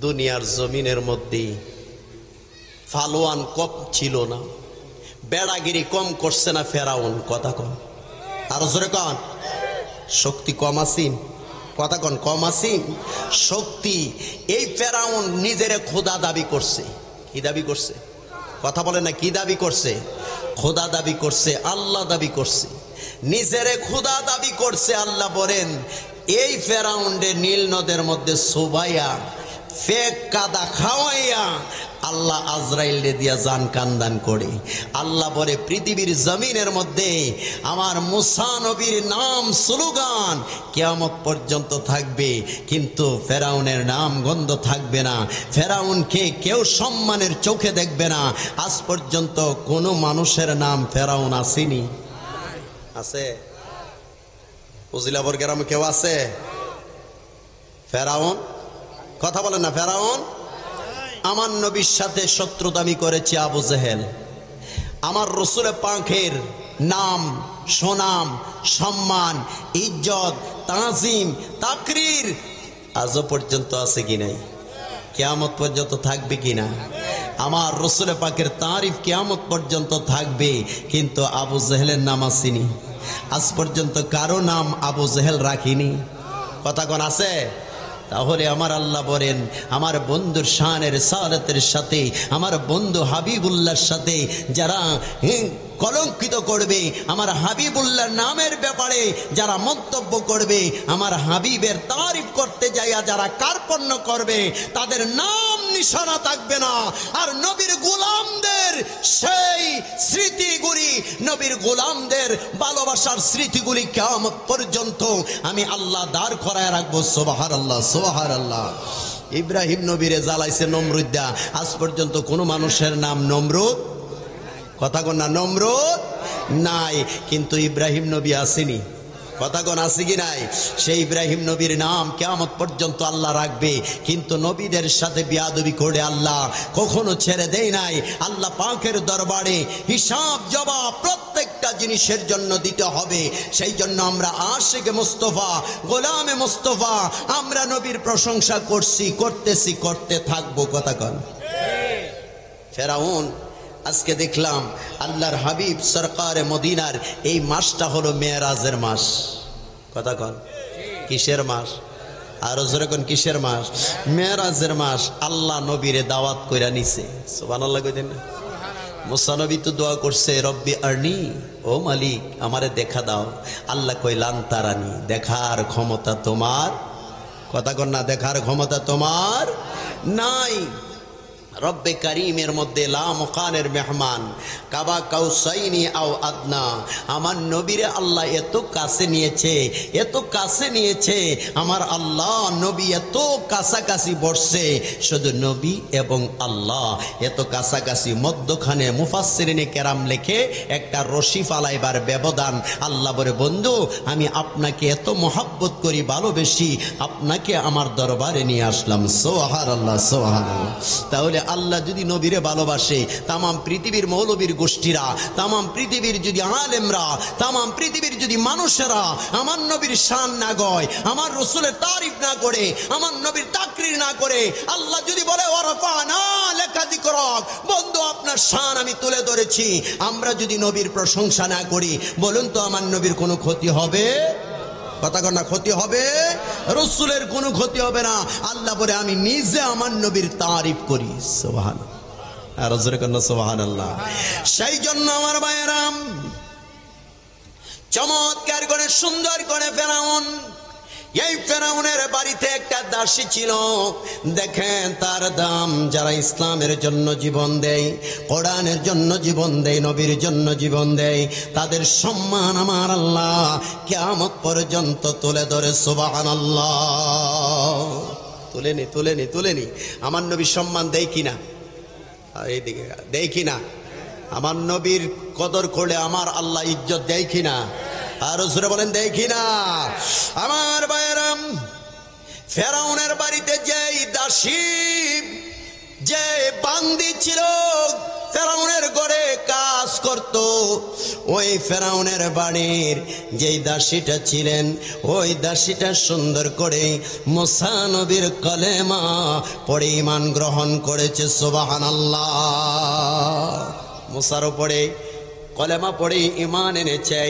দুনিয়ার জমিনের মধ্যে ফালোয়ান কম ছিল না, বেড়াগিরি কম করছে না ফেরাউন। কথা কন, আরো জোরে কন। শক্তি কম আসিন, কথা কন, কম আসিন শক্তি। এই ফেরাউন নিজের খোদা দাবি করছে। কি দাবি করছে? কথা বলে না, কি দাবি করছে? খোদা দাবি করছে, আল্লাহ দাবি করছে, নিজেরে খোদা দাবি করছে। আল্লাহ বলেন এই ফেরাউন্ডে নীল নদের মধ্যে সুবাইয়া ফেক কাদা খাওয়াইয়া আল্লাহ আজরাইল দিয়া জান কান্দান করে। আল্লাহ বলে পৃথিবীর জমিনের মধ্যে আমার মুসা নবীর নাম স্লোগান কিয়ামত পর্যন্ত থাকবে, কিন্তু ফেরাউনের নাম গন্ধ থাকবে না। ফেরাউনকে কেউ সম্মানের চোখে দেখবে না। আজ পর্যন্ত কোনো মানুষের নাম ফেরাউন আসেনি। আছে? ফজিলাবর গ্রামে কেউ আছে ফেরাউন? কথা বলেন না। ফেরাউন আমার নবীর সাথে শত্রুতামি করেছে আবু জেহেল। আমার রসুল পাকের নাম, সুনাম, সম্মান, ইজ্জত, তাজিম, তাকরির আজও পর্যন্ত আছে কি নাই? কিয়ামত পর্যন্ত থাকবে কিনা? আমার রসুল পাকের তারিফ কিয়ামত পর্যন্ত থাকবে, কিন্তু আবু জেহেলের নাম আসেনি। আজ পর্যন্ত কারো নাম আবু জেহেল রাখিনি। কথা কোন আছে? তাহলে আমার আল্লাহ বলেন আমার বন্ধুর শানের সালাতের সাথে, আমার বন্ধু হাবিবুল্লাহর সাথে যারা কলঙ্কিত করবে, আমার হাবিবুল্লাহর নামের ব্যাপারে যারা মন্তব্য করবে, আমার হাবিবের তারিফ করতে যাইয়া যারা কার্পণ্য করবে, তাদের নাম নিশানা থাকবে না। আর নবীর গোলামদের সেই স্মৃতিগুলি, নবীর গোলামদের ভালোবাসার স্মৃতিগুলি কিয়ামত পর্যন্ত আমি আল্লাহ দাঁড় করায় রাখবো। সুবহানাল্লাহ, সুবহানাল্লাহ। ইব্রাহিম নবীরে জ্বালাইছে নমরুদ্দা, আজ পর্যন্ত কোনো মানুষের নাম নমরুদ, কথা কন না, নমরুদ নাই, কিন্তু ইব্রাহিম নবী আসেনি। কথা কোন আছে কি নাই? সেই ইব্রাহিম নবীর নাম কিয়ামত পর্যন্ত আল্লাহ রাখবে, কিন্তু নবীদের সাথে বিয়াদবি করে আল্লাহ কখনো ছেড়ে দেয় নাই। আল্লাহ পাকের দরবারে হিসাব জবাব প্রত্যেকটা জিনিসের জন্য দিতে হবে। সেই জন্য আমরা আশিকে মুস্তফা, গোলামে মুস্তফা, আমরা নবীর প্রশংসা করছি, করতেছি, করতে থাকবো। কথা কন। ফেরাউন আজকে দেখলাম আল্লাহর হাবিব সরকারে মদিনার এই মাসটা হলো মেরাজের মাস। কথা কন, কিসের মাস? আর জোরে কোন, কিসের মাস? মেরাজের মাস। আল্লাহ নবীরে দাওয়াত কইরা নিছে। সুবহানাল্লাহ কইতেন না? মুসা নবী তো দোয়া করছে, রব্বি আরনি, ও মালিক আমারে দেখা দাও। আল্লাহ কই লান তারানি, দেখার ক্ষমতা তোমার, কথা কন না, দেখার ক্ষমতা তোমার নাই। রব্বে কারিমের মধ্যে লা মুকানের মেহমান, কাবা কাউসাইনি আও আদনা। আমার নবীরে আল্লাহ এত কাছে নিয়েছে, এত কাছে নিয়েছে। আমার আল্লাহ নবী এত কাছাকাছি বসছে, শুধু নবী এবং আল্লাহ এত কাছাকাছি, মধ্যখানে মুফাসসিরিনে কেরাম লেখে একটা রশি ফালাইবার ব্যবধান। আল্লাহ বলে বন্ধু আমি আপনাকে এত মহাব্বত করি, ভালোবেসি, আপনাকে আমার দরবারে নিয়ে আসলাম। সুবহানাল্লাহ, সুবহানাল্লাহ। তাহলে আল্লাহ যদি নবীরে ভালোবাসে, তামাম পৃথিবীর মৌলবীর গোষ্ঠীরা, তামাম পৃথিবীর যদি আলেমরা, তামাম পৃথিবীর যদি মানুষেরা আমার নবীর শান না গয়, আমার রসুলের তারিফ না করে, আমার নবীর তাকরির না করে, আল্লাহ যদি বলে ওয়ারাফানা লাকা যিকরাক, বন্ধু আপনার শান আমি তুলে ধরেছি, আমরা যদি নবীর প্রশংসা না করি, বলুন তো আমার নবীর কোনো ক্ষতি হবে? কথা কন না, ক্ষতি হবে? রসুলের কোনো ক্ষতি হবে না। আল্লাহ বলে আমি নিজে আমার নবীর তারিফ করি। সুবহানাল্লাহ, আর জোরে কন না সুবহানাল্লাহ। সেই জন্য আমার ভাইয়েরাম চমৎকার করে সুন্দর করে ফেরাউন, এই ফেরাউনের বাড়িতে একটা দাসী ছিল। দেখেন তার দাম, যারা ইসলামের জন্য জীবন দেয়, কোরআনের জন্য জীবন দেয়, নবীর জন্য জীবন দেয়, তাদের সম্মান আমার আল্লাহ কিয়ামত পর্যন্ত তুলে ধরে। সুবহানাল্লাহ। তুলেনি, তুলেনি, তুলেনি। আমার নবীর সম্মান দেয় কিনা? এইদিকে দেয় কিনা? আমার নবীর কদর করলে আমার আল্লাহ ইজ্জত দেয় কিনা? আর জোরে বলেন দেয় কিনা? আমার ভাইয়েরাম ফেরাউনের বাড়িতে যেই দাসী, যে বান্দি ছিল, ফেরাউনের ঘরে কাজ করত, ওই ফেরাউনের বাড়ির যেই দাসীটা ছিলেন, ওই দাসীটা সুন্দর করে মুসা নবীর কলেমা পড়ে ঈমান গ্রহণ করেছে। সুবহানাল্লাহ। মুসার উপরে কলেমা পড়ে ঈমান এনেছে,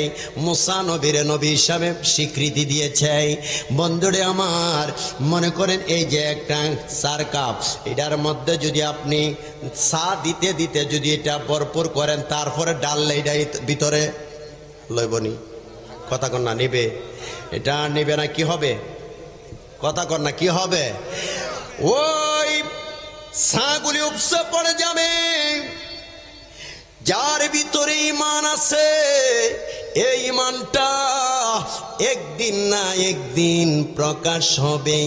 মুসা নবীর নবী হিসাবে স্বীকৃতি দিয়েছে। বন্ধুরে আমার, মনে করেন এই যে একটা চার কাপ, এটার মধ্যে যদি আপনি চা দিতে দিতে যদি এটা ভরপুর করেন, তারপরে ডাললে এটা ভিতরে লইবনি, কথা কন না, নিবে? এটা নিবে না, কি হবে? কথা কন না, কি হবে? ওই ছাগুলি উপসে পড়ে যাবে। যার ভিতরে ঈমান আছে, এই ঈমানটা একদিন না একদিন প্রকাশ হবে।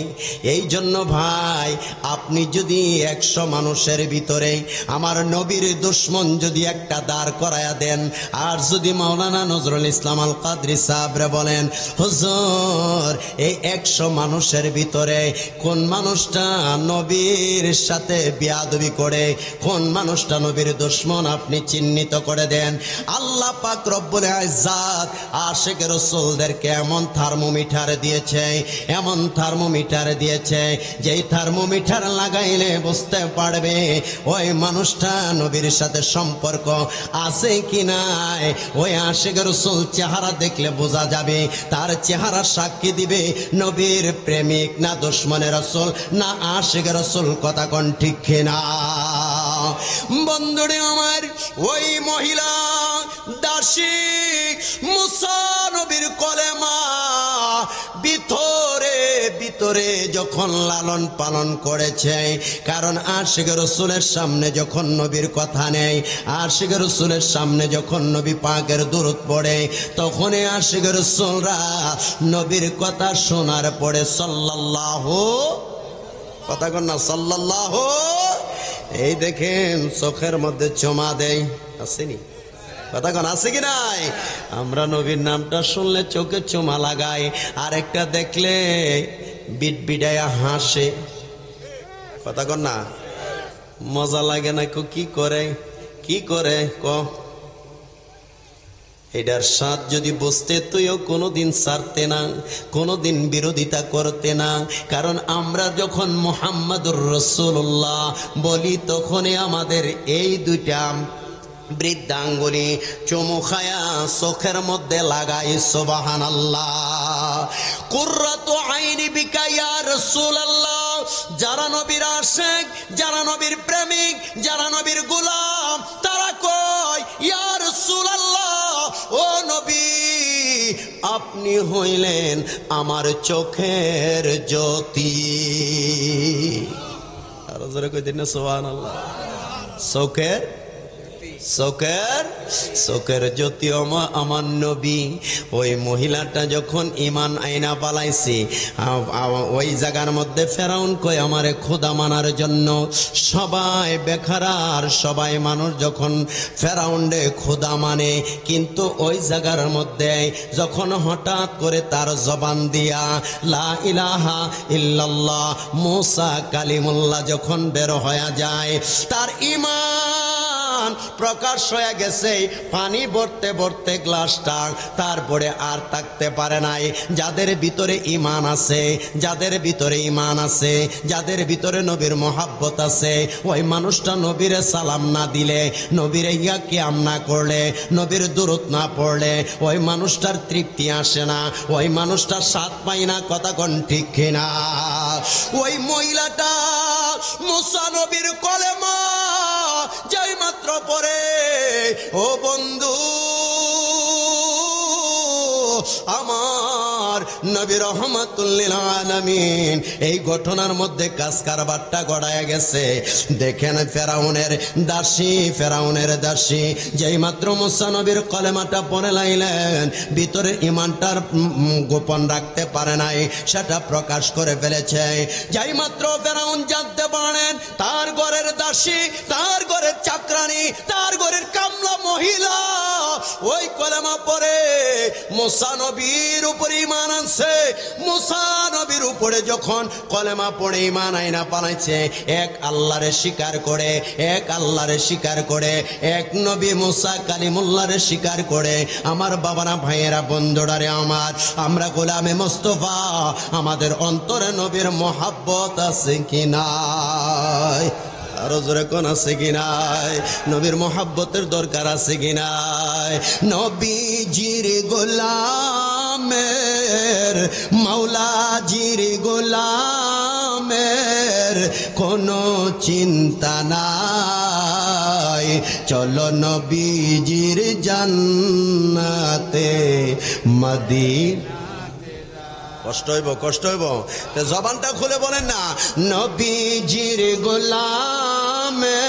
এই জন্য ভাই, আপনি যদি 100 মানুষের ভিতরে আমার নবীর দুশ্মন যদি একটা দাঁড় করায়া দেন, আর যদি মাওলানা নজরুল ইসলাম আল কাদরি সাহেবরা বলেন, হুজুর এই 100 মানুষের ভিতরে কোন মানুষটা নবীর সাথে বিয়াদবি করে, কোন মানুষটা নবীর দুশ্মন, আপনি চিহ্নিত করে দেন। আল্লাহ পাক রব্বুল ইজ্জত আশিক রাসূলদেরকে এমন থার্মোমিটার দিয়েছে, এমন থার্মোমিটার দিয়েছে, যেই থার্মোমিটার লাগাইলে বুঝতে পারবে ওই মানুষটা নবীর সাথে সম্পর্ক আছে কি নাই। ওই আশিক রাসূল চেহারা দেখলে বোঝা যাবে, তার চেহারা সাক্ষী দিবে নবীর প্রেমিক না দুশমনের রাসূল না আশিক রাসূল। কথা কোন ঠিক কিনা? বন্ধুরে আমার, ওই মহিলা দাসী মুসা নবীর কলেমা ভিতরে ভিতরে যখন লালন পালন করেছে, কারণ আশিক রাসূলের সামনে যখন নবীর কথা নেই, আশিক রাসূলের সামনে যখন নবী পাকের দুরূদ পড়ে, তখনই আশিক রাসূলরা নবীর কথা শোনার পরে সাল্লাল্লাহু, কথা কন না, সাল্লাল্লাহু, এই দেখেন চোখের মধ্যে চুমা দেয়, আসেনি? কথা কন আছে কি নাই? আমরা নবীর নামটা শুনলে চোখে চুমা লাগাই, আর একটা দেখলে বিটবিটায়া হাসে, কথা কন না, মজা লাগে না? কি করে, কি করে ক? এটার স্বাদ যদি বুঝতে, তুইও কোনোদিন ছাড়তে না, কোনোদিন বিরোধিতা করতে না। কারণ আমরা যখন মুহাম্মাদুর রাসূলুল্লাহ বলি, তখনই আমাদের এই দুইটা বৃদ্ধাঙ্গুলি চুমু খায়া চোখের মধ্যে লাগাই। সুবহানাল্লাহ। কুররাতু আইনি বিকা ইয়া রাসূলুল্লাহ। যারা নবীর আশিক, যারা নবীর প্রেমিক, যারা নবীর গোলাম, তারা কয় ইয়া রাসূলুল্লাহ, ও নবী আপনি হইলেন আমার চোখের জ্যোতি। আর জোরে কই দিন সুবহানাল্লাহ। চোখের চোখের জ্যোতি আমার নবী। ওই মহিলাটা যখন ঈমান আইনা পালাইছে, ওই জায়গার মধ্যে ফেরাউন কই আমারে খোদা মানার জন্য সবাই বেখারার, সবাই মানুষ যখন ফেরাউন্ডে খোদা মানে, কিন্তু ওই জায়গার মধ্যে যখন হঠাৎ করে তার জবান দিয়া লা ইলাহা ইল্লাল্লাহ মুসা কালিমুল্লাহ যখন বের হয়ে যায়, তার ঈমান প্রকাশ হয়ে গেছে। পানি ভরতে ভরতে গ্লাসটা, তারপরে আর থাকতে পারে নাই। যাদের ভিতরে ঈমান আছে, যাদের ভিতরে ঈমান আছে, যাদের ভিতরে নবীর মহাব্বত আছে, ওই মানুষটা নবীরে সালাম না দিলে, নবীরে ইয়া কিয়াম না করলে, নবীর দুরূদ না পড়লে, ওই মানুষটার তৃপ্তি আসে না, ওই মানুষটার স্বাদ পায় না। কথা কোন ঠিক কিনা? ওই মহিলাটা মুসা নবীর কলেমা যাই মাত্র পরে, ও বন্ধু আমার নবী রহমাতুল লিল আলামিন, এই ঘটনার মধ্যে কাজ কারবারটা গড়ায় গেছে। দেখেন ফেরাউনের দাসী যেই মাত্র মুসা নবীর কলেমাটা পড়ে লাইলেন, ভিতরে ঈমানটার গোপন রাখতে পারে নাই, সেটা প্রকাশ করে ফেলেছে। যাই মাত্র ফেরাউন জানতে পারেন তার ঘরের দাসী, তার ঘরের চাকরানি, তার ঘরের কামলা মহিলা ওই কলেমা পড়ে মুসা নবীর উপর ঈমান আনছে। করছে। মুসা নবীর উপরে যখন কলেমা পড়ে ঈমান আইনা পালাইছে, এক আল্লাহরে স্বীকার করে, এক আল্লাহরে স্বীকার করে, এক নবী মুসা কালিমুল্লাহরে স্বীকার করে। আমার বাবারা, ভাইয়েরা, বন্ধুরারে আমার, আমরা গোলামে মুস্তাফা, আমাদের অন্তরে নবীর মোহাব্বত আছে কি নাই? আরো জোরে কোন আছে কি নাই? নবীর মোহাব্বতের দরকার আছে কি নাই? নবীজির গোলামের, মাওলাজির গোলামের কোনো চিন্তা নাই। চলো নবীজির জান্নাতে মদিনা। কষ্ট হইব, কষ্ট হইব, জবানটা খুলে বলেন না। নবীজির গোলামের,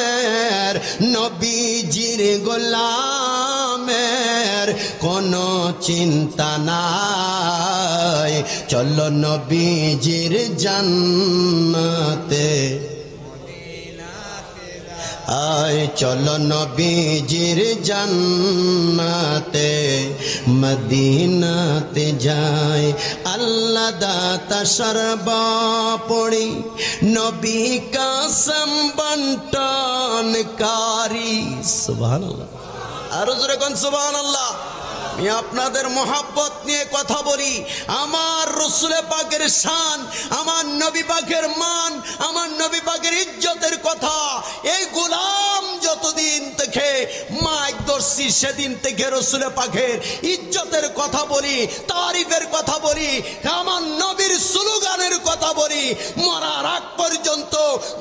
নবীজির গোলামের কোনো চিন্তা নাই। চলো নবীজির জান্নাতে, আয় চলো নবীজির জান্নাতে মদিনাতে যাই। আল্লাহ দাতা সর্বোপরি, নবী কাসম বন্টনকারী। সুবহানাল্লাহ, আরো জোরে কোন সুবহানাল্লাহ। আমি আপনাদের মোহাব্বত নিয়ে কথা বলি। আমার রাসূল পাকের শান, আমার নবী পাকের মান, আমার নবী পাকের ইজ্জতের কথা এই গোলাম যতদিন থেকে মাইক ধরছি সেদিন থেকে রাসূল পাকের ইজ্জতের কথা বলি, তারিফের কথা বলি, আমার নবীর স্লোগানের কথা বলি। মরার আগ পর্যন্ত,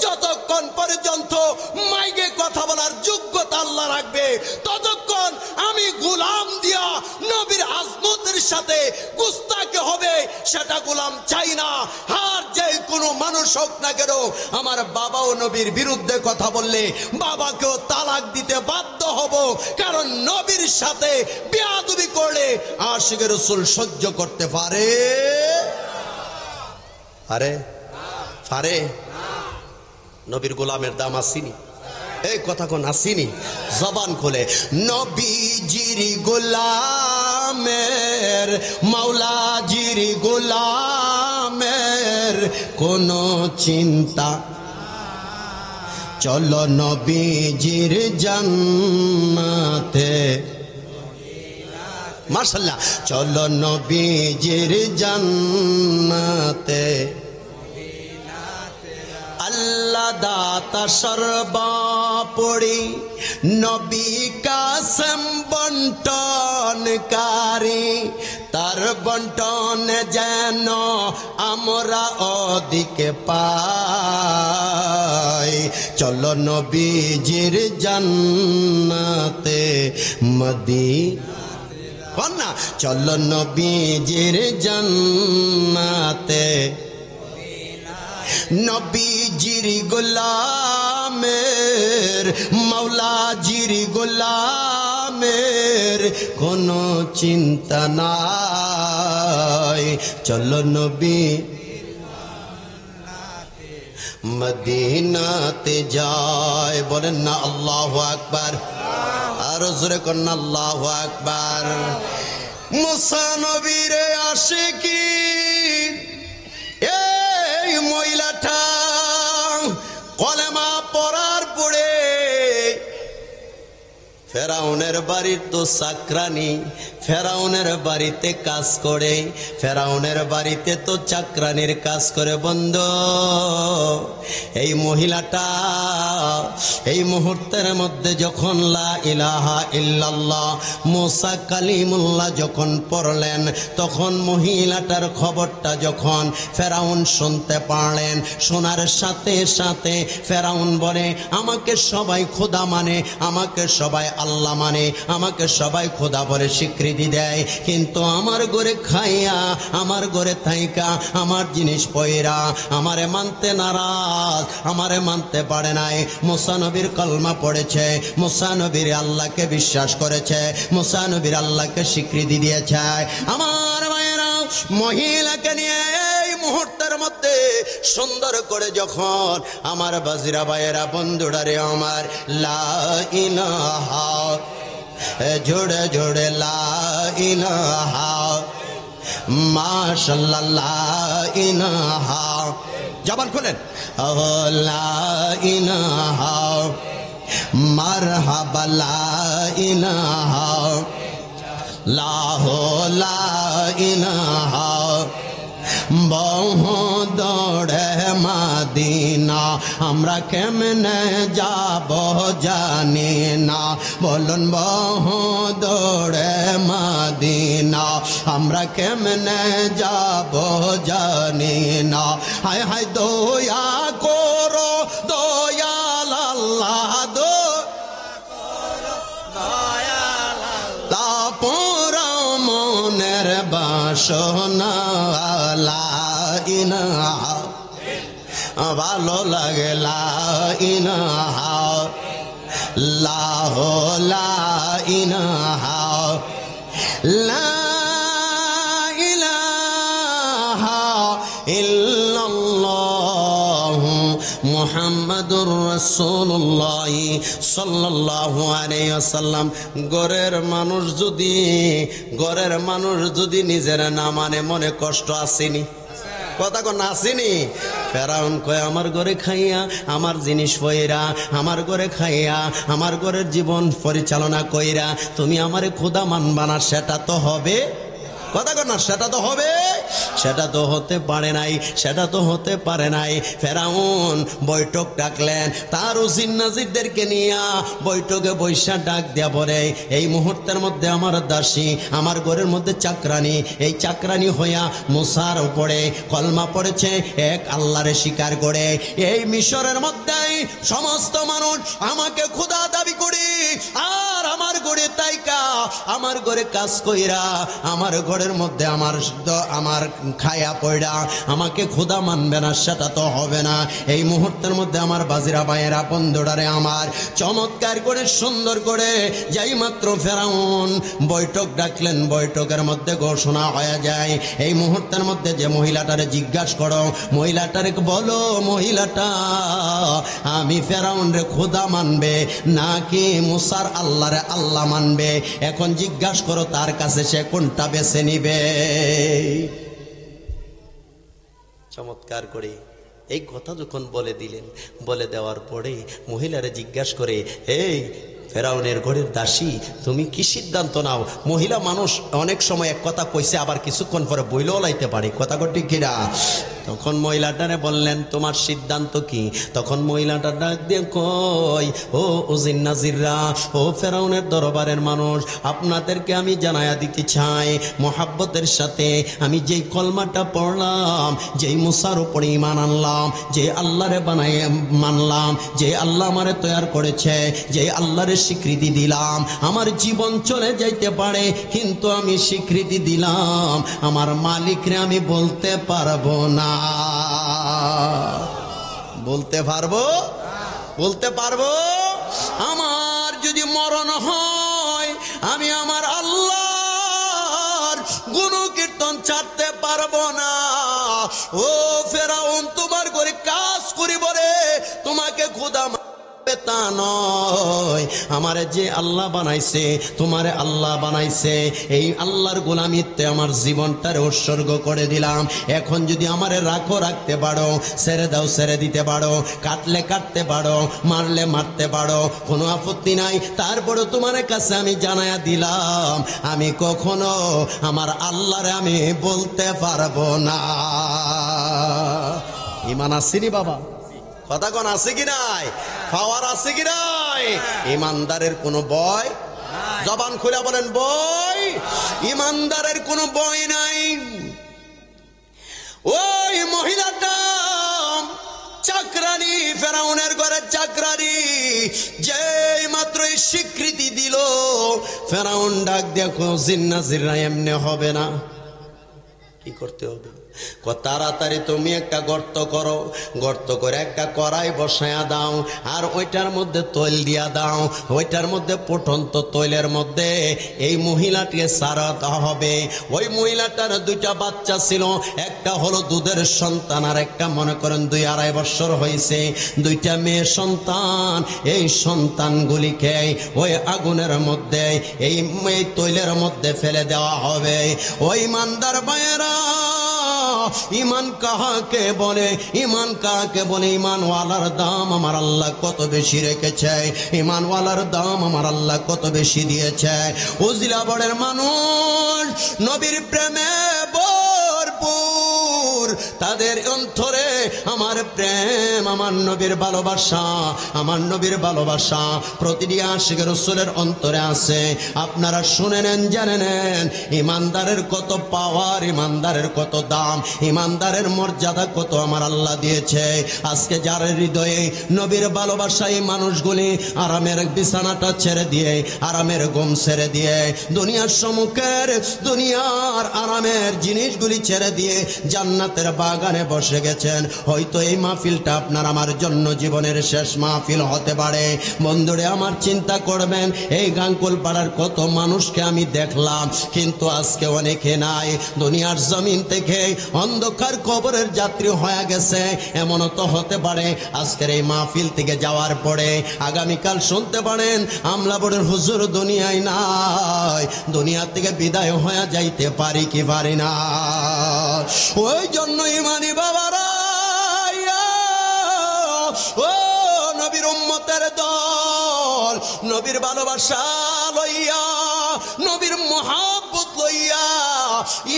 যতক্ষণ পর্যন্ত মাইকে কথা বলার যোগ্যতা আল্লাহ রাখবে, ততক্ষণ আমি গোলাম দিয়া নবীর আজমতের সাথে গুস্তাখি হবে সেটা গোলাম চাই না। আর যে কোনো মানুষ হোক না কেন, আমার বাবাও নবীর বিরুদ্ধে কথা বললে বাবাকেও তালাক দিতে বাধ্য হব, কারণ নবীর সাথে বেয়াদবি করলে আশিকে রাসূল সহ্য করতে পারে? পারে? পারে? নবীর গোলামের দাম আসেনি? এই কথা কোন আসেনি? জবান খোলে। নবীজির গোলামের, মাওলাজির গোলামের কোনো চিন্তা। চলো নবীজির জান্নাতে, মাশাআল্লাহ, চলো নবীজির জান্নাতে। আল্লাহ দাতা সর্বোপরি, নবী কাসম বন্টনকারী। তার বন্টন যেন আমরা ওদিকে পাই। চলো নবীজির জান্নাতে মদিনা, চলো নবীজির জান্নাতে। নবীজির গোলামের, মাওলাজির গোলামের কোনো চিন্তা নাই। চলো নবী মদিনাতে যায়। বলেন না আল্লাহু আকবার, আরো জোরে করেন না আল্লাহু আকবার। মুসা নবীর আশিকি এই মহিলাটা কলেমা পড়ার পরে ফেরাউনের বাড়ির তো চাকরানি, ফেরাউনের বাড়িতে কাজ করে, ফেরাউনের বাড়িতে তো চাকরানির কাজ করে। বন্ধু, এই মহিলাটা এই মুহূর্তের মধ্যে যখন লা ইলাহা ইল্লাল্লাহ মুসা কালিমুল্লাহ যখন পড়লেন, তখন মহিলাটার খবরটা যখন ফেরাউন শুনতে পারলেন, শোনার সাথে সাথে ফেরাউন বলে, আমাকে সবাই খোদা মানে, আমাকে সবাই আল্লাহ মানে, আমাকে সবাই খোদা বলে স্বীকৃতি দেয়, কিন্তু আমার ঘরে খাইয়া, আমার ঘরে থাইকা, আমার জিনিস পয়রা আমারে মানতে নারাজ, আমারে মানতে পারে নাই। মুসা নবীর কলমা পড়েছে, মুসা নবীর আল্লাহকে বিশ্বাস করেছে, মুসা নবীর আল্লাহকে স্বীকৃতি দিয়েছে। আমার ভাইয়েরা, মহিলাকে নিয়ে এই মুহূর্তের মধ্যে সুন্দর করে যখন আমার বাজিরা ভাইয়েরা, বন্ধুরা রে আমার, লা ইলাহা, জোড়ে জোড়ে লা ইলাহা, মাশাআল্লাহ লা ইলাহা, জবান খুলেন, লা ইলাহা মারহাবা লা ইলাহা লাহো লা ইলাহা বহু দৌড়ে মাদিনা আমরা কেমনে যাব জানি না, বলুন বহু দৌড়ে মাদিনা আমরা কেমনে যাব জানি না। হায় হায় দয়া করো দয়াল আল্লাহ, মনের বাসনা লা ইলাহা, ভালো লাগে লা ইলাহা লাহো লা ইলাহা লা ইলাহা ইল্লাল্লাহু মুহাম্মাদুর রাসূলুল্লাহ সাল্লাল্লাহু আলাইহি ওয়াসাল্লাম। ঘরের মানুষ যদি নিজের না মানে মনে কষ্ট আসেনি, কথা কোন আসেনি? ফেরাউন কয় আমার ঘরে খাইয়া আমার জিনিস পয়রা, আমার ঘরে খাইয়া আমার ঘরের জীবন পরিচালনা কইরা তুমি আমারে খোদা মানবা না, সেটা তো হবে, কথা কর না, সেটা তো হবে, সেটা তো হতে পারে নাই, সেটা তো হতে পারে নাই। ফেরাউন বৈঠক ডাকলেন, তার উজির নাজিরদেরকে নিয়া বৈঠকে বৈশা ডাক দেয়া বলে এই মুহূর্তের মধ্যে আমার দাসী, আমার ঘরের মধ্যে চাকরানি, এই চাকরানি হইয়া মুসার উপরে কলমা পড়েছে, এক আল্লাহরে স্বীকার করে এই মিশরের মধ্যে সমস্ত মানুষ আমাকে খোদা দাবি করি, আর আমার ঘরে তাইকা আমার ঘরে কাজ কইরা আমার ঘরের মধ্যে আমার খায়া পয়রা আমাকে খোদা মানবে না, সেটা তো হবে না। এই মুহূর্তের মধ্যে আমার বাজিরা ভাইয়েরা বন্ধুরারে আমার চমৎকার করে সুন্দর করে যাই মাত্র ফেরাউন বৈঠক ডাকলেন, বৈঠকের মধ্যে ঘোষণা হয়ে যায় এই মুহূর্তের মধ্যে যে মহিলাটারে জিজ্ঞাসা করো, মহিলাটারে বলো মহিলাটা আমি ফেরাউন রে খোদা মানবে নাকি মুসার আল্লাহরে আল্লাহ মানবে, এখন জিজ্ঞাসা করো তার কাছে সে কোনটা বেছে নিবে। চমৎকার করে এই কথা যখন বলে দিলেন, বলে দেওয়ার পরে মহিলারে জিজ্ঞাসা করে এই ফেরাউনের ঘরের দাসী তুমি কি সিদ্ধান্ত নাও? মহিলা মানুষ অনেক সময় এক কথা কইছে আবার কিছুক্ষণ পরে বইলেও লাইতে পারে, কথা ঠিক কিনা? তখন মহিলাটারে বললেন তোমার সিদ্ধান্ত কি? তখন মহিলাটা ডাক দিয়ে কই ও উজির নাজিররা, ও ফেরাউনের দরবারের মানুষ, আপনাদেরকে আমি জানায়া দিতে চাই মোহাব্বতের সাথে আমি যেই কলমাটা পড়লাম, যেই মুসার উপরে ঈমান আনলাম, যে আল্লাহরে বানায় মানলাম, যে আল্লাহ আমারে তৈয়ার করেছে, যে আল্লাহরে স্বীকৃতি দিলাম, আমার জীবন চলে যাইতে পারে কিন্তু আমি স্বীকৃতি দিলাম আমার মালিকরে আমি বলতে পারবো না। বলতে পারবো, বলতে পারবো আমার যদি মরণ হয় আমি আমার আল্লাহর গুণকীর্তন ছাড়তে পারবো না। ও ফেরাউন তোমার ঘরে কাজ করি বলে তোমাকে খোদা তা নয়, আমারে যে আল্লাহ বানাইছে তোমারে আল্লাহ বানাইছে, এই আল্লাহর গোলামিতে আমার জীবনটারে উৎসর্গ করে দিলাম। এখন যদি আমারে রাখো রাখতে পারো, ছেড়ে দাও ছেড়ে দিতে পারো, কাটলে কাটতে পারো, মারলে মারতে পারো, কোনো আপত্তি নাই। তারপরে তোমার কাছে আমি জানায়া দিলাম আমি কখনো আমার আল্লাহরে আমি বলতে পারবো না। ঈমান আসেনি বাবা? কথা কোন আছে কি নাই? পাওয়ার আছে কি নাই? ইমানদারের কোনো ভয়, জবান খুলে বলেন ভয়, ইমানদারের কোনো ভয় নাই। ওই মহিলাটা চাকরানি, ফেরাউনের ঘরের চাকরানি, যেই মাত্র স্বীকৃতি দিল ফেরাউন ডাক দেখো জিন্নাজিররা এমনি হবে না, কি করতে হবে? তাড়াতাড়ি তুমি একটা গর্ত করো, গর্ত করে একটা কড়াই বসায়া দাও, আর ওইটার মধ্যে তৈল দিয়া দাও। ওইটার মধ্যে ফুটন্ত তৈলের মধ্যে এই মহিলাটিকে সারাতে হবে। ওই মহিলাটার দুইটা বাচ্চা ছিল, একটা হলো দুধের সন্তান, আর একটা মনে করেন 2-2.5 বছর হয়েছে, দুইটা মেয়ে সন্তান। এই সন্তানগুলিকে ওই আগুনের মধ্যে এই তৈলের মধ্যে ফেলে দেওয়া হবে। ওই ইমানদার ভাইয়েরা, ইমান কাহাকে বলে? ইমান কাহাকে বলে? ইমানওয়ালার দাম আমার আল্লাহ কত বেশি রেখেছে, ইমানওয়ালার দাম আমার আল্লাহ কত বেশি দিয়েছে। উজিলাবড়ের মানুষ নবীর প্রেমে ভরপুর, তাদের অন্তরে আমার প্রেম, আমার নবীর ভালোবাসা, আমার নবীর ভালোবাসা প্রতিটি আশিক রাসূলের অন্তরে আছে। আপনারা শুনে নেন, জেনে নেন, ইমানদারের কত পাওয়ার, ইমানদারের কত দাম, ইমানদারের মর্যাদা কত আমার আল্লাহ দিয়েছে। আজকে যার হৃদয়ে নবীর ভালোবাসা, এই মানুষগুলি আরামের বিছানাটা ছেড়ে দিয়ে, আরামের ঘুম ছেড়ে দিয়ে, দুনিয়ার সম্মুখের দুনিয়ার আরামের জিনিসগুলি ছেড়ে দিয়ে জান্নাতের বাগানে বসে গেছেন। হয়তো এই মাহফিলটা আপনার আমার জন্য জীবনের শেষ মাহফিল হতে পারে। বন্ধুরে আমার চিন্তা করবেন, এই গাঙ্গুল পাড়ার কত মানুষকে আমি দেখলাম, কিন্তু আজকে অনেকে নাই, দুনিয়ার জমিন থেকে অন্ধকার কবরের যাত্রী হয়ে গেছে। এমনও তো হতে পারে আজকের এই মাহফিল থেকে যাওয়ার পরে আগামীকাল শুনতে পারেন আমলাবড়ের হুজুর দুনিয়ায় নাই, দুনিয়া থেকে বিদায় হয়ে যাইতে পারি কি পারি না। ওই জন্য ইমানি বাবারা, ও নবীর উম্মতের দল, নবীর ভালোবাসা লইয়া, নবীর মহব্বত লইয়া,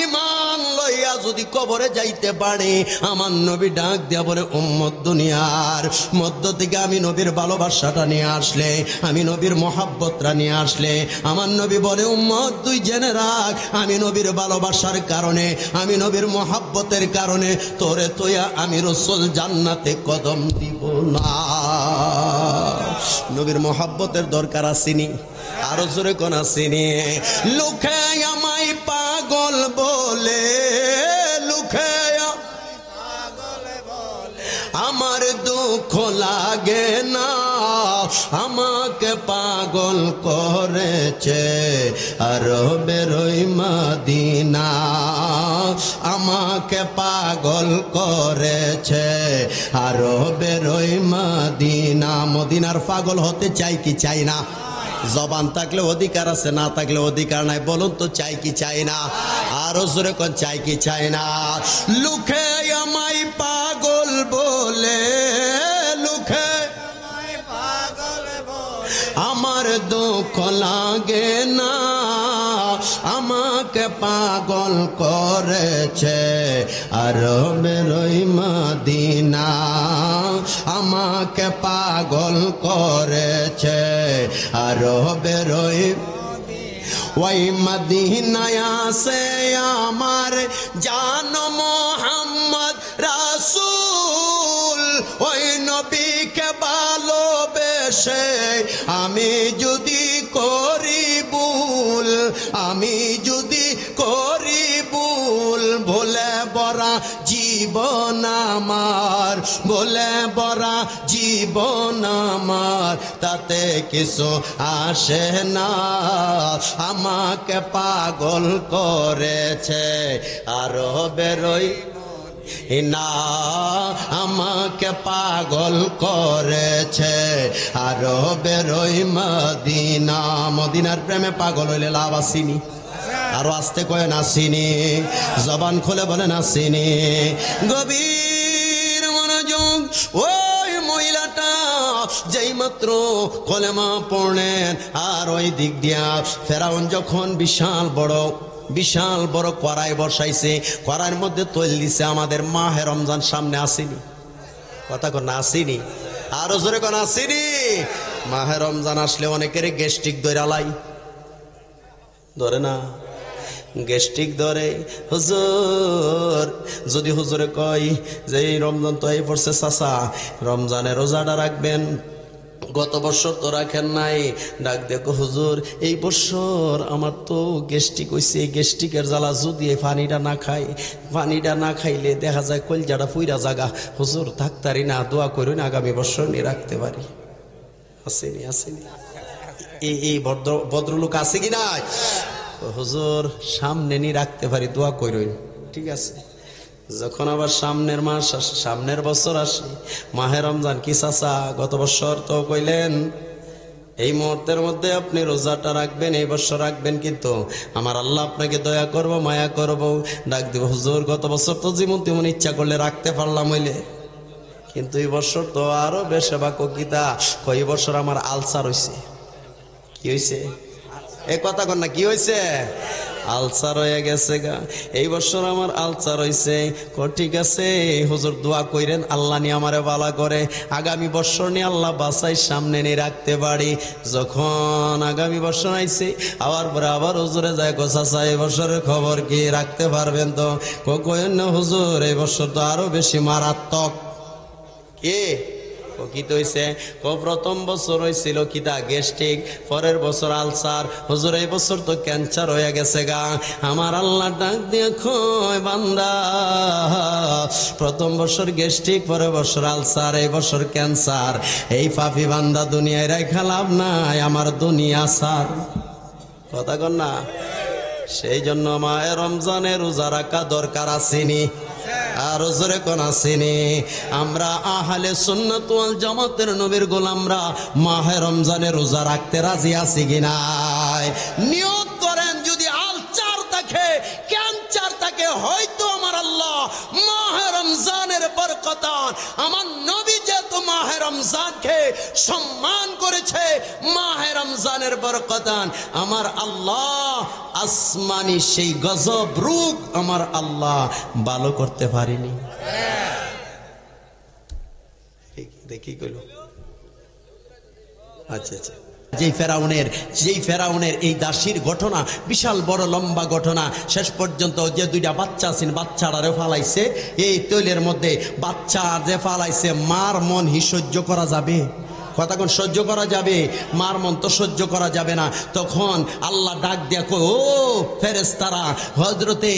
ইমান লইয়া যদি কবরে যাইতে পারে, আমার নবী ডাক দিয়া বলে, উম্মত দুনিয়ার মধ্য থেকে আমি নবীর ভালোবাসাটা নিয়ে আসলে, আমি নবীর মহব্বতটা নিয়ে আসলে, আমার নবী বলে, উম্মত তুই জেনে রাখ, আমি নবীর ভালোবাসার কারণে, আমি নবীর মহব্বতের কারণে তোরে তোয়া আমি রাসূল জান্নাতে কদম দিব না। নবীর মহব্বতের দরকার আসেনি? আরো জোরে কোন আসেনি? লোকে আমায় পাগল বলে, লোকে আমার দুঃখ লাগে না, আমাকে পাগল করেছে আরবের ওই মদিনা, আমাকে পাগল করেছে আরবের ওই মদিনা। মদিনার পাগল হতে চাই কি চাই না? জবান থাকলে অধিকার আছে, না থাকলে অধিকার নাই। বলুন তো, চাই কি চাই না? আরো জোরে কোন, চাই কি চাই না? লোকে আমায় পাগল বলে, লোকে আমার দুঃখ লাগে না, আমাকে পাগল করেছে আরবের ওই মদিনা, আমাকে পাগল করেছে আরবের ওই মদিনায় আসে আমার জান মোহাম্মদ রাসূল। ওই নবীকে ভালোবেসে আমি যদি করি ভুল, আমি যদি করি ভুল, ভুলে বরা জীবন আমার, ভুলে বরা জীবন আমার, তাতে কিছু আসে না, আমাকে পাগল করেছে আরবের ওই না, আমাকে পাগল করেছে আরবের ওই মদিনা। মদিনার প্রেমে পাগল হইলে লাভ আসিনি? আরো আসতে কয়ে নাসিনি, জবান খুলে বলে নাসিনি। গভীর মনোযোগ। ওই মহিলাটা যেই মাত্র কলেমা পড়লেন, আর ওই দিক দিয়া ফেরাউন যখন বিশাল বড় কড়াই বসাইছে, কড়াইয়ের মধ্যে তৈল দিছে, আমাদের মাহে রমজান সামনে আসেনি? কথা কোন আসেনি? আরো জোরে কোন আসেনি? মাহে রমজান আসলে অনেকের গ্যাস্ট্রিক ধরে না, গ্যাস্ট্রিক ধরে। হুজুর যদি হুজুরে কয় যে এই রমজান তো এই পড়ছে চাচা, রমজানের রোজাটা রাখবেন, গত বছর তো রাখেন নাই। ডাক দেখো হুজুর এই বছর আমার তো গ্যাস্ট্রিক হইছে, এই গ্যাস্ট্রিকের জ্বালা যদি এই পানিটা না খাইলে দেখা যায় কলজাটা ফুইরা জাগা। হুজুর থাকতারি না, দোয়া করুন আগামী বছর নিয়ে রাখতে পারি। আসেনি এই ভদ্রলোক আছে কি নাই? হুজুর সামনে নিয়ে রাখতে পারি, দোয়া করুন। ঠিক আছে, যখন আবার সামনের মাস আসে, সামনের বছর আসে মাহে রমজান, কি চাচা গত বছর তো কইলেন এই মুহূর্তের মধ্যে আপনি রোজাটা রাখবেন, এই বছর রাখবেন, কিন্তু আমার আল্লাহ আপনাকে দয়া করবো, মায়া করবো। ডাক দিব হুজুর গত বছর তো যেমন তেমন ইচ্ছা করলে রাখতে পারলাম হইলে, কিন্তু এই বছর তো আরো বেশি বা ককিতা কই বছর আমার আলসার হইছে। কি হইছে? এই কথা কন না, কি হইছে? আলসার হয়ে গেছে গা, এই বছর আমার আলসার হইছে। ঠিক আছে হুজুর দোয়া কইরেন আল্লাহ নিয়ে আমারে বালা করে, আগামী বছর নিয়ে আল্লাহ বাসাই সামনে নিয়ে রাখতে পারি। যখন আগামী বছর আইছে আবার পরে আবার হুজুরে যায়, চাচা এই বছরের খবর কি, রাখতে পারবেন তো? কইন না হুজুর এই বছর তো আরো বেশি মারাত্মক। কি কিত হইছে? প্রথম বছর হয়েছিল কিতা গ্যাস্ট্রিক, পরের বছর আলসার, হুজুর এই বছর তো ক্যান্সার হয়ে গেছে গা। আমার আল্লাহ ডাক দেখো বান্দা, প্রথম বছর গ্যাস্ট্রিক, পরের বছর আলসার, এই বছর ক্যান্সার। এই পাপী বান্দা দুনিয়ায় রেখা লাভ নাই, আমার দুনিয়া সার। কথা কন না? সেই জন্য মায়ে রমজানে রোজা রাখা দরকার আসেনি? আর জোরে কোন আসেনি? আমরা আহলে সুন্নাত ওয়াল জামাতের নবীর গোলামরা মাহে রমজানে রোজা রাখতে রাজি আছি কিনা? নিয়ত করেন, যদি আলচার থাকে, ক্যান্সার থাকে, হয়তো আমার আল্লাহ মাহে রমজানের বরকতান, আমার নবী যেহেতু মাহে রমজানকে সম্মান করেছে, মাহে রমজানের বরকতান আমার আল্লাহ আসমানি সেই গজব রূপ আমার আল্লাহ ভালো করতে পারেনি। দেখি কইল আচ্ছা আচ্ছা, যেই ফেরাউনের এই দাসীর ঘটনা বিশাল বড় লম্বা ঘটনা। শেষ পর্যন্ত যে দুইটা বাচ্চা আছেন, বাচ্চাটারে ফালাইছে এই তৈলের মধ্যে। বাচ্চা যে ফালাইছে, মার মন হি সহ্য করা যাবে? কথা কোন সহ্য করা যাবে? মার মন তো সহ্য করা যাবে না। তখন আল্লাহ ডাক দিয়া কই, ও ফেরেশতারা, হযরতে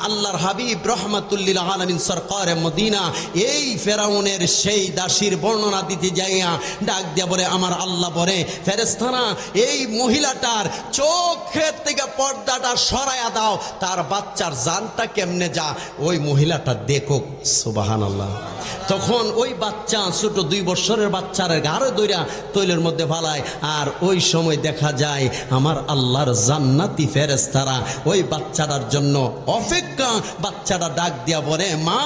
আল্লাহর হাবিব রহমাতুল্লিল আলামিন সরকারে মদিনা এই ফেরাউনের সেই দাসীর বর্ণনা দিতে যাইয়া ডাক দিয়া বলে, আমার আল্লাহ বলে ফেরেশতারা এই মহিলাটার চোখের থেকে পর্দাটা সরাইয়া দাও, তার বাচ্চার জানটা কেমনে যা ওই মহিলাটা দেখুক। সুবহানাল্লাহ। তখন ওই বাচ্চা ছোট 2 বছরের বাচ্চার গাড়ে দইরা তৈলের মধ্যে ফালায়, আর ওই সময় দেখা যায় আমার আল্লাহর জান্নাতি ফেরেশতারা ওই বাচ্চাটার জন্য অপেক্ষা। বাচ্চাটা ডাক দিয়া বলে, মা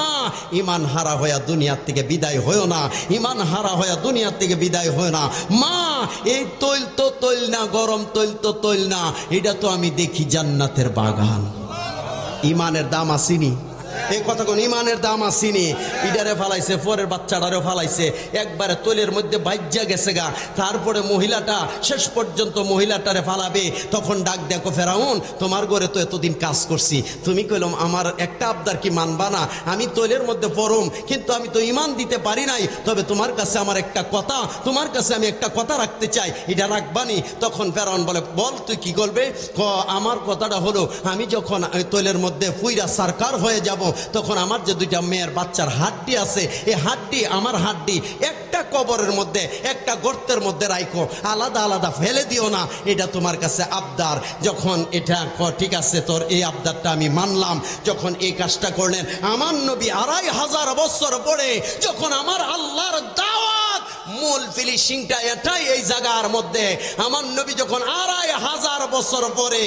ঈমান হারা হইয়া দুনিয়ার থেকে বিদায় হইও না, ঈমান হারা হইয়া দুনিয়ার থেকে বিদায় হয় না। মা এই তৈল তো তৈল না, গরম তৈল তো তৈল না, এটা তো আমি দেখি জান্নাতের বাগান। ঈমানের দাম আসেনি? এই কথা কোন ইমানের দাম আসেনি? ইডারে ফালাইছে, পরের বাচ্চাটারে ফালাইছে, একবারে তৈলের মধ্যে বাইজ্জা গেছে গা। তারপরে মহিলাটা শেষ পর্যন্ত মহিলাটারে ফালাবে। তখন ডাক দেখো, ফেরাউন তোমার ঘরে তো এতদিন কাজ করছি, তুমি কইলাম আমার একটা আবদার কি মানবা না? আমি তৈলের মধ্যে পরম, কিন্তু আমি তো ইমান দিতে পারি নাই, তবে তোমার কাছে আমার একটা কথা, তোমার কাছে আমি একটা কথা রাখতে চাই, এটা রাখবানি? তখন ফেরাউন বলে, বল তুই কি করবে? আমার কথাটা হলো, আমি যখন তৈলের মধ্যে পুইরা সরকার হয়ে যাব, তখন আমার যে 2টা মেয়ের বাচ্চার হাড্ডি আছে, এই হাড্ডি আমার হাড্ডি একটা কবরের মধ্যে, একটা গর্তের মধ্যে রাখো, আলাদা আলাদা ফেলে দিও না, এটা তোমার কাছে আবদার। যখন এটা ঠিক আছে, তোর এই আবদারটা আমি মানলাম। যখন এই কাজটা করলেন, আমার নবী 2500 বছর পরে যখন আমার আল্লাহর দাওয়াত মূল ফিনিশিংটা এটাই, এই জায়গার মধ্যে আমার নবী যখন 2500 বছর পরে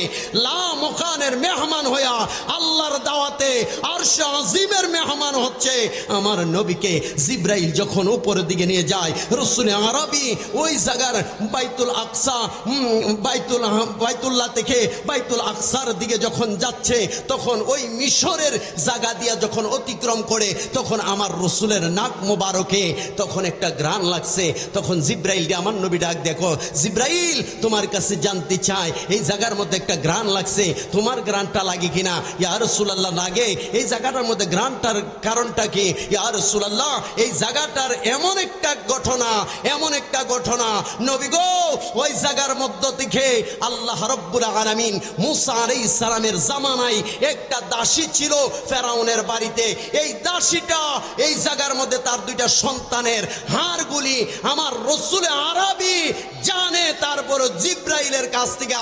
লা মুকানের মেহমান হইয়া আল্লাহর দাওয়াতে আরশ আজিমের মেহমান হচ্ছে, আমার নবীকে জিব্রাইল যখন উপরের দিকে নিয়ে যায়, রাসূল আরবি ওই জায়গার বাইতুল আকসা, বাইতুল্লাহ থেকে বাইতুল আকসার দিকে যখন যাচ্ছে, তখন ওই মিশরের জায়গা দিয়া যখন অতিক্রম করে, তখন আমার রাসূলের নাক মোবারকে তখন একটা ঘ্রাণ লাগছে। আছে। তখন জিব্রাইল দিয়ে আমার নবী ডাক, দেখো জিব্রাইল তোমার কাছে জানতে চাই এই জায়গার মধ্যে একটা গ্রান লাগছে, তোমার গ্রানটা লাগে কিনা? ইয়া রাসূলুল্লাহ লাগে। এই জায়গাটার মধ্যে গ্রানটার কারণটা কি? ইয়া রাসূলুল্লাহ এই জায়গাটার এমন একটা ঘটনা নবী গো, ওই জায়গার মধ্য থেকে আল্লাহ রাব্বুল আলামিন মুসা আলাইহিস সালামের জামানায় একটা দাসী ছিল ফেরাউনের বাড়িতে। এই দাসীটা এই জায়গার মধ্যে তার দুইটা সন্তানের হাড়গুলি আমার রাসূল আরবি জানে, তারপর জিব্রাইলের কাছ থেকে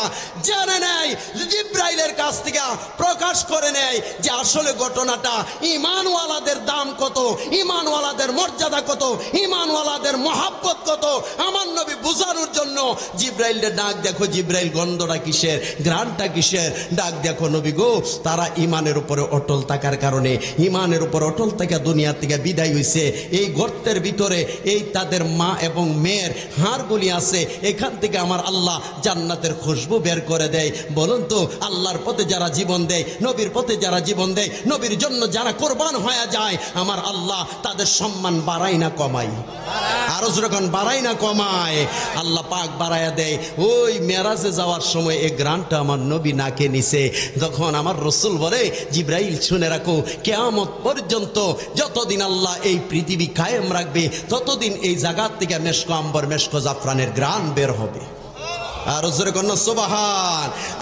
জেনে নেয়, জিব্রাইলের কাছ থেকে প্রকাশ করে নেয় যে আসলে ঘটনাটা ঈমানওয়ালাদের দাম কত, ঈমানওয়ালাদের মর্যাদা কত, ঈমানওয়ালাদের মহব্বত কত। আমার নবী বুঝানোর জন্য জিব্রাইলের ডাক, দেখো জিব্রাইল গন্ধটা কিসের, গ্রানটা কিসের? ডাক দেখো নবী গো, তারা ঈমানের উপরে অটল থাকার কারণে, ঈমানের উপর অটল থেকে দুনিয়া থেকে বিদায় হইছে। এই গর্তের ভিতরে এই তাদের মা এবং মেয়ের হাড়গুলি আছে, এখান থেকে আমার আল্লাহ জান্নাতের খুশবু বের করে দেয়। বলুন তো, আল্লাহর পথে যারা জীবন দেয়, নবীর পথে যারা জীবন দেয়, নবীর জন্য যারা কোরবান হয়ে যায়, আমার আল্লাহ তাদের সম্মান বাড়ায় না কমায়? আরো যখন বাড়ায় না কমায়? আল্লাহ পাক বাড়ায়া দেয়। ওই মেরাজে যাওয়ার সময় এই গ্রানটা আমার নবী নাকে নিছে। যখন আমার রাসূল বলে, জিব্রাইল শুনে রাখো, কিয়ামত পর্যন্ত যতদিন আল্লাহ এই পৃথিবী কায়েম রাখবে, ততদিন এই জায়গার থেকে মেশক আম্বর, মেশক জাফরানের গ্রান বের হবে। আর জোরে কন্যা সুবহান।